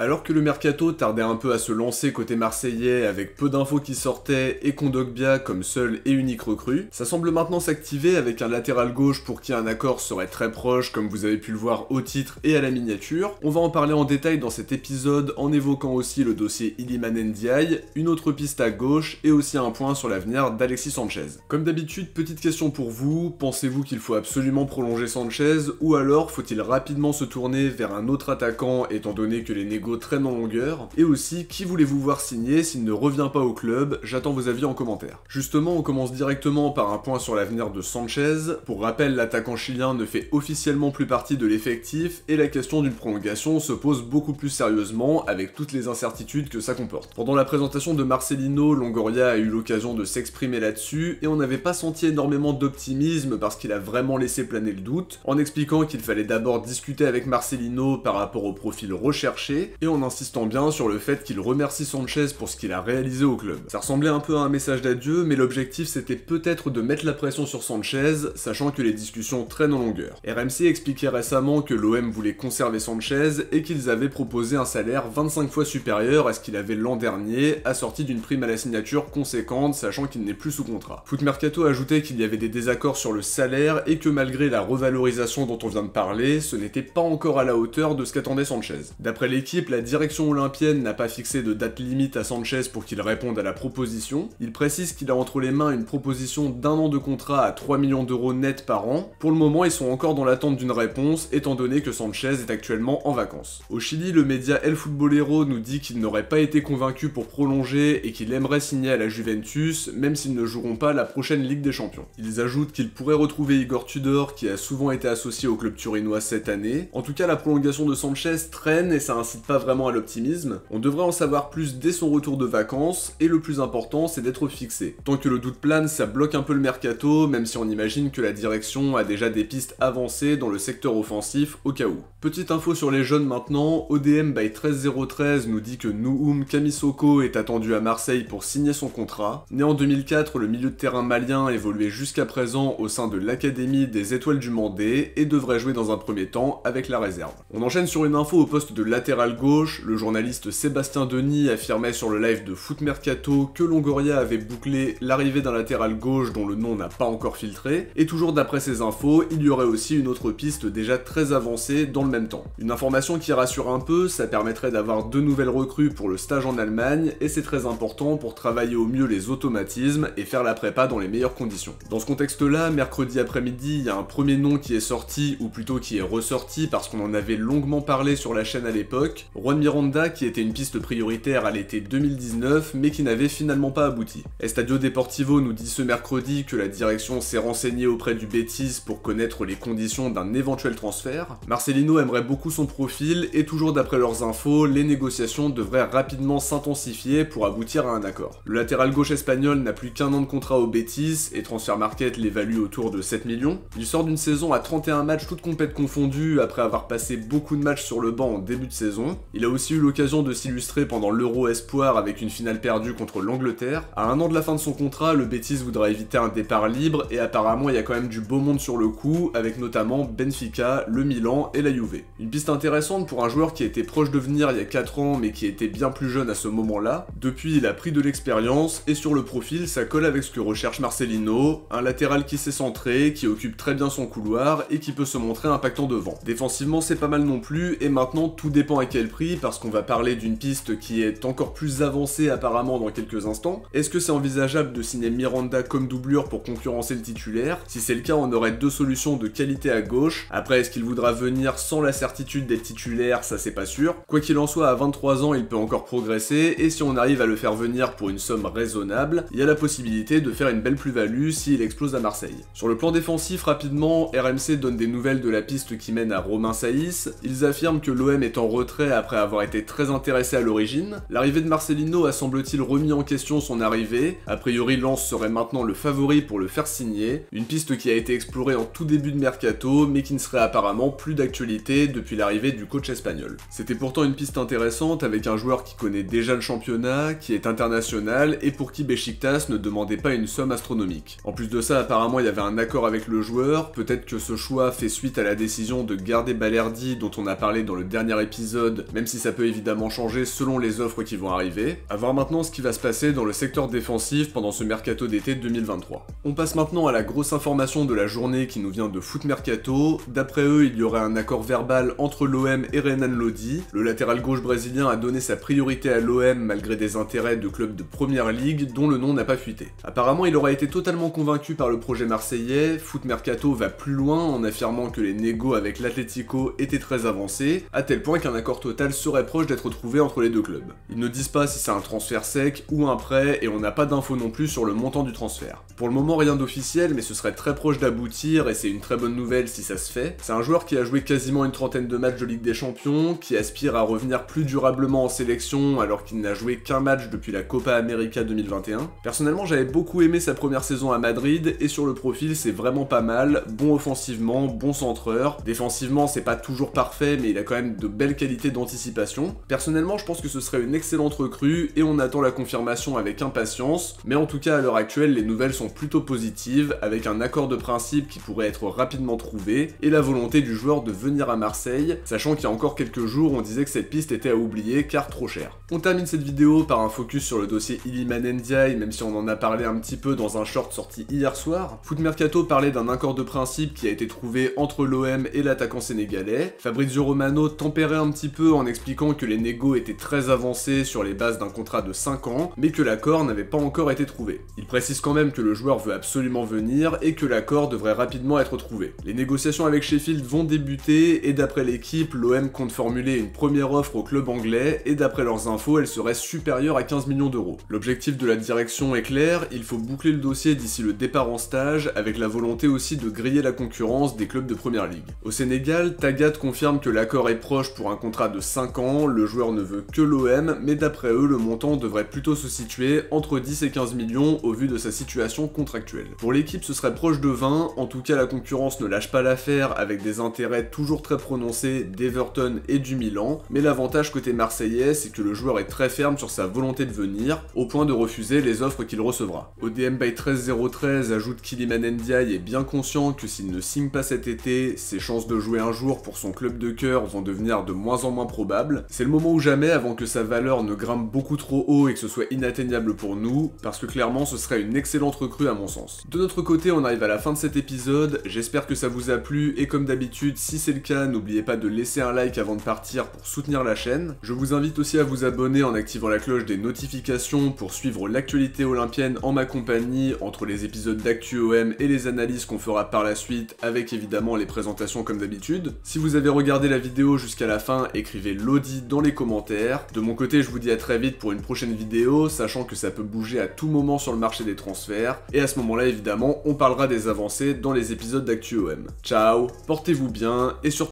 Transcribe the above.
Alors que le mercato tardait un peu à se lancer côté marseillais avec peu d'infos qui sortaient et Kondogbia comme seul et unique recrue, ça semble maintenant s'activer avec un latéral gauche pour qui un accord serait très proche comme vous avez pu le voir au titre et à la miniature. On va en parler en détail dans cet épisode en évoquant aussi le dossier Iliman Ndiaye, une autre piste à gauche et aussi un point sur l'avenir d'Alexis Sanchez. Comme d'habitude, petite question pour vous, pensez-vous qu'il faut absolument prolonger Sanchez ou alors faut-il rapidement se tourner vers un autre attaquant étant donné que les négos traînent en longueur? Et aussi, qui voulez-vous voir signer s'il ne revient pas au club? J'attends vos avis en commentaire. Justement, on commence directement par un point sur l'avenir de Sanchez. Pour rappel, l'attaquant chilien ne fait officiellement plus partie de l'effectif et la question d'une prolongation se pose beaucoup plus sérieusement avec toutes les incertitudes que ça comporte. Pendant la présentation de Marcelino, Longoria a eu l'occasion de s'exprimer là-dessus et on n'avait pas senti énormément d'optimisme parce qu'il a vraiment laissé planer le doute, en expliquant qu'il fallait d'abord discuter avec Marcelino par rapport au profil recherché et en insistant bien sur le fait qu'il remercie Sanchez pour ce qu'il a réalisé au club. Ça ressemblait un peu à un message d'adieu, mais l'objectif c'était peut-être de mettre la pression sur Sanchez, sachant que les discussions traînent en longueur. RMC expliquait récemment que l'OM voulait conserver Sanchez et qu'ils avaient proposé un salaire 25 fois supérieur à ce qu'il avait l'an dernier, assorti d'une prime à la signature conséquente, sachant qu'il n'est plus sous contrat. Foot Mercato ajoutait qu'il y avait des désaccords sur le salaire et que malgré la revalorisation dont on vient de parler, ce n'était pas encore à la hauteur de ce qu'attendait Sanchez. D'après l'équipe, la direction olympienne n'a pas fixé de date limite à Sanchez pour qu'il réponde à la proposition. Il précise qu'il a entre les mains une proposition d'1 an de contrat à 3 millions d'euros net par an. Pour le moment, ils sont encore dans l'attente d'une réponse, étant donné que Sanchez est actuellement en vacances. Au Chili, le média El Futbolero nous dit qu'il n'aurait pas été convaincu pour prolonger et qu'il aimerait signer à la Juventus, même s'ils ne joueront pas la prochaine Ligue des Champions. Ils ajoutent qu'il pourrait retrouver Igor Tudor, qui a souvent été associé au club turinois cette année. En tout cas, la prolongation de Sanchez traîne et ça incite pas vraiment à l'optimisme. On devrait en savoir plus dès son retour de vacances, et le plus important, c'est d'être fixé. Tant que le doute plane, ça bloque un peu le mercato, même si on imagine que la direction a déjà des pistes avancées dans le secteur offensif au cas où. Petite info sur les jeunes maintenant, ODM by 13013 nous dit que Nouhoum Kamisoko est attendu à Marseille pour signer son contrat. Né en 2004, le milieu de terrain malien évoluait jusqu'à présent au sein de l'Académie des Étoiles du Mandé et devrait jouer dans un premier temps avec la réserve. On enchaîne sur une info au poste de latéral gauche. Le journaliste Sébastien Denis affirmait sur le live de Foot Mercato que Longoria avait bouclé l'arrivée d'un latéral gauche dont le nom n'a pas encore filtré, et toujours d'après ces infos, il y aurait aussi une autre piste déjà très avancée dans le même temps. Une information qui rassure un peu, ça permettrait d'avoir 2 nouvelles recrues pour le stage en Allemagne, et c'est très important pour travailler au mieux les automatismes et faire la prépa dans les meilleures conditions. Dans ce contexte-là, mercredi après-midi, il y a un premier nom qui est sorti, ou plutôt qui est ressorti parce qu'on en avait longuement parlé sur la chaîne à l'époque, Juan Miranda, qui était une piste prioritaire à l'été 2019, mais qui n'avait finalement pas abouti. Estadio Deportivo nous dit ce mercredi que la direction s'est renseignée auprès du Betis pour connaître les conditions d'un éventuel transfert. Marcelino aimerait beaucoup son profil, et toujours d'après leurs infos, les négociations devraient rapidement s'intensifier pour aboutir à un accord. Le latéral gauche espagnol n'a plus qu'1 an de contrat au Betis, et Transfer Market l'évalue autour de 7 millions. Il sort d'une saison à 31 matchs toutes compètes confondues après avoir passé beaucoup de matchs sur le banc en début de saison. Il a aussi eu l'occasion de s'illustrer pendant l'Euro Espoir avec une finale perdue contre l'Angleterre. À 1 an de la fin de son contrat, le Betis voudra éviter un départ libre et apparemment il y a quand même du beau monde sur le coup, avec notamment Benfica, le Milan et la Juve. Une piste intéressante pour un joueur qui était proche de venir il y a 4 ans mais qui était bien plus jeune à ce moment-là. Depuis, il a pris de l'expérience et sur le profil, ça colle avec ce que recherche Marcelino, un latéral qui sait centrer, qui occupe très bien son couloir et qui peut se montrer impactant devant. Défensivement, c'est pas mal non plus, et maintenant tout dépend à quel prix, parce qu'on va parler d'une piste qui est encore plus avancée apparemment dans quelques instants. Est-ce que c'est envisageable de signer Miranda comme doublure pour concurrencer le titulaire? Si c'est le cas, on aurait 2 solutions de qualité à gauche. Après, est-ce qu'il voudra venir sans la certitude d'être titulaire? Ça c'est pas sûr. Quoi qu'il en soit, à 23 ans, il peut encore progresser, et si on arrive à le faire venir pour une somme raisonnable, il y a la possibilité de faire une belle plus-value s'il explose à Marseille. Sur le plan défensif, rapidement, RMC donne des nouvelles de la piste qui mène à Romain Saïs. Ils affirment que l'OM est en retrait après avoir été très intéressé à l'origine. L'arrivée de Marcelino a semble-t-il remis en question son arrivée. A priori, Lens serait maintenant le favori pour le faire signer. Une piste qui a été explorée en tout début de mercato, mais qui ne serait apparemment plus d'actualité depuis l'arrivée du coach espagnol. C'était pourtant une piste intéressante avec un joueur qui connaît déjà le championnat, qui est international et pour qui Beşiktaş ne demandait pas une somme astronomique. En plus de ça, apparemment il y avait un accord avec le joueur, peut-être que ce choix fait suite à la décision de garder Balerdi dont on a parlé dans le dernier épisode même si ça peut évidemment changer selon les offres qui vont arriver. À voir maintenant ce qui va se passer dans le secteur défensif pendant ce mercato d'été 2023. On passe maintenant à la grosse information de la journée qui nous vient de Foot Mercato. D'après eux, il y aurait un accord verbal entre l'OM et Renan Lodi. Le latéral gauche brésilien a donné sa priorité à l'OM malgré des intérêts de clubs de première ligue dont le nom n'a pas fuité. Apparemment, il aurait été totalement convaincu par le projet marseillais. Foot Mercato va plus loin en affirmant que les négos avec l'Atlético étaient très avancés, à tel point qu'un accord total serait proche d'être trouvé entre les deux clubs. Ils ne disent pas si c'est un transfert sec ou un prêt et on n'a pas d'infos non plus sur le montant du transfert. Pour le moment, rien d'officiel, mais ce serait très proche d'aboutir et c'est une très bonne nouvelle si ça se fait. C'est un joueur qui a joué quasiment une trentaine de matchs de Ligue des Champions, qui aspire à revenir plus durablement en sélection alors qu'il n'a joué qu'un match depuis la Copa América 2021. Personnellement, j'avais beaucoup aimé sa première saison à Madrid et sur le profil, c'est vraiment pas mal, bon offensivement, bon centreur. Défensivement, c'est pas toujours parfait, mais il a quand même de belles qualités d'anticipation. Personnellement, je pense que ce serait une excellente recrue et on attend la confirmation avec impatience, mais en tout cas à l'heure actuelle, les nouvelles sont plutôt positives, avec un accord de principe qui pourrait être rapidement trouvé et la volonté du joueur de venir à Marseille, sachant qu'il y a encore quelques jours, on disait que cette piste était à oublier car trop chère. On termine cette vidéo par un focus sur le dossier Iliman Ndiaye, même si on en a parlé un petit peu dans un short sorti hier soir. Foot Mercato parlait d'un accord de principe qui a été trouvé entre l'OM et l'attaquant sénégalais. Fabrizio Romano tempérait un petit peu en expliquant que les négos étaient très avancés sur les bases d'un contrat de 5 ans, mais que l'accord n'avait pas encore été trouvé. Il précise quand même que le joueur veut absolument venir et que l'accord devrait rapidement être trouvé. Les négociations avec Sheffield vont débuter et d'après l'équipe, l'OM compte formuler une première offre au club anglais et d'après leurs infos, elle serait supérieure à 15 millions d'euros. L'objectif de la direction est clair, il faut boucler le dossier d'ici le départ en stage avec la volonté aussi de griller la concurrence des clubs de première ligue. Au Sénégal, Tagat confirme que l'accord est proche pour un contrat de 5 ans, le joueur ne veut que l'OM, mais d'après eux, le montant devrait plutôt se situer entre 10 et 15 millions au vu de sa situation contractuelle. Pour l'équipe, ce serait proche de 20, en tout cas la concurrence ne lâche pas l'affaire avec des intérêts toujours très prononcés d'Everton et du Milan, mais l'avantage côté marseillais, c'est que le joueur est très ferme sur sa volonté de venir, au point de refuser les offres qu'il recevra. ODM by 13013 ajoute qu'Iliman Ndiaye est bien conscient que s'il ne signe pas cet été, ses chances de jouer un jour pour son club de cœur vont devenir de moins en moins probables. C'est le moment ou jamais avant que sa valeur ne grimpe beaucoup trop haut et que ce soit inatteignable pour nous, parce que clairement ce serait une excellente recrue à mon sens. De notre côté, on arrive à la fin de cet épisode, j'espère que ça vous a plu et comme d'habitude, si c'est le cas, n'oubliez pas de laisser un like avant de partir pour soutenir la chaîne. Je vous invite aussi à vous abonner en activant la cloche des notifications pour suivre l'actualité olympienne en ma compagnie entre les épisodes d'Actu OM et les analyses qu'on fera par la suite avec évidemment les présentations comme d'habitude. Si vous avez regardé la vidéo jusqu'à la fin, écrivez Lodi dans les commentaires. De mon côté, je vous dis à très vite pour une prochaine vidéo, sachant que ça peut bouger à tout moment sur le marché des transferts, et à ce moment-là évidemment, on parlera des avancées dans les épisodes d'Actu OM. Ciao, portez-vous bien et surtout